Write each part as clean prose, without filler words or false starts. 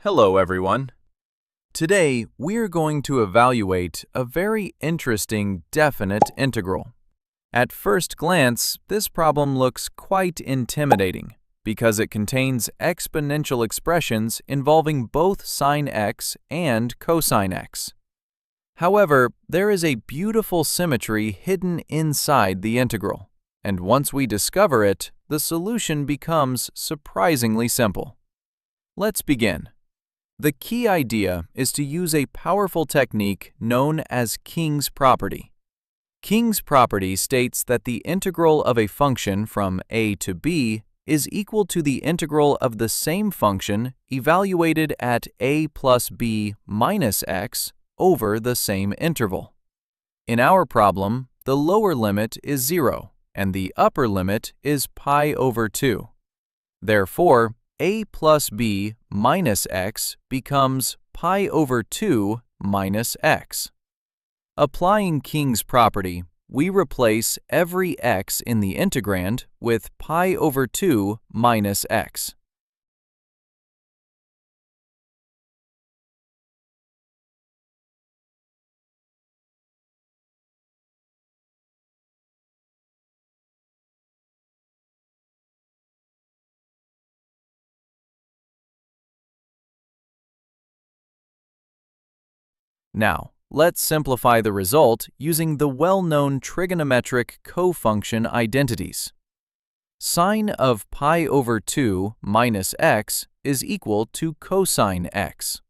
Hello, everyone. Today, we're going to evaluate a very interesting definite integral. At first glance, this problem looks quite intimidating because it contains exponential expressions involving both sine x and cosine x. However, there is a beautiful symmetry hidden inside the integral, and once we discover it, the solution becomes surprisingly simple. Let's begin. The key idea is to use a powerful technique known as King's property. King's property states that the integral of a function from a to b is equal to the integral of the same function evaluated at a plus b minus x over the same interval. In our problem, the lower limit is 0 and the upper limit is pi over 2. Therefore, a plus b minus x becomes pi over 2 minus x. Applying King's property, we replace every x in the integrand with pi over 2 minus x. Now, let's simplify the result using the well-known trigonometric cofunction identities. Sine of pi over 2 minus x is equal to cosine x,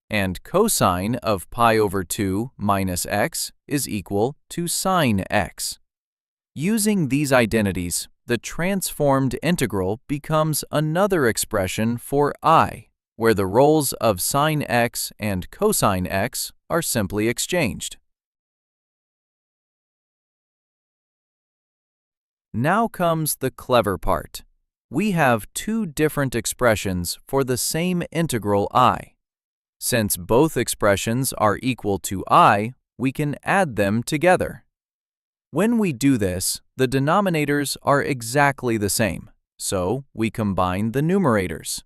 and cosine of pi over 2 minus x is equal to sine x. Using these identities, the transformed integral becomes another expression for I, where the roles of sine x and cosine x are simply exchanged. Now comes the clever part. We have two different expressions for the same integral I. Since both expressions are equal to I, we can add them together. When we do this, the denominators are exactly the same, so we combine the numerators.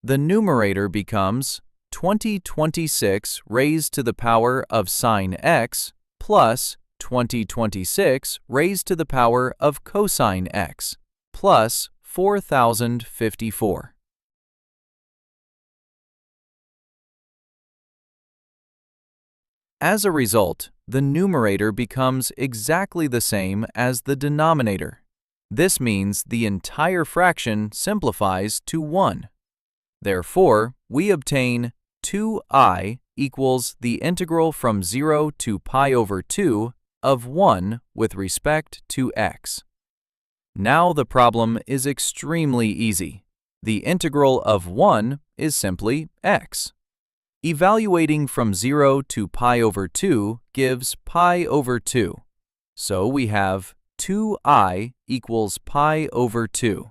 The numerator becomes 2026 raised to the power of sine x plus 2026 raised to the power of cosine x plus 4054. As a result, the numerator becomes exactly the same as the denominator. This means the entire fraction simplifies to 1. Therefore, we obtain 2I equals the integral from 0 to pi over 2 of 1 with respect to x. Now the problem is extremely easy. The integral of 1 is simply x. Evaluating from 0 to pi over 2 gives pi over 2. So we have 2I equals pi over 2.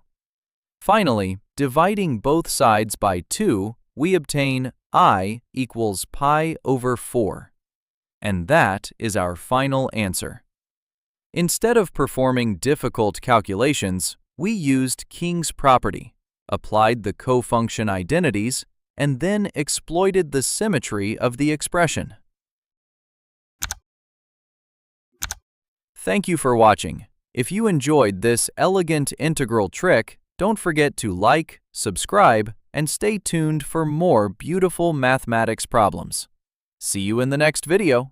Finally, dividing both sides by 2, we obtain I equals pi over 4. And that is our final answer. Instead of performing difficult calculations, we used King's property, applied the cofunction identities, and then exploited the symmetry of the expression. Thank you for watching. If you enjoyed this elegant integral trick, don't forget to like, subscribe, and stay tuned for more beautiful mathematics problems. See you in the next video.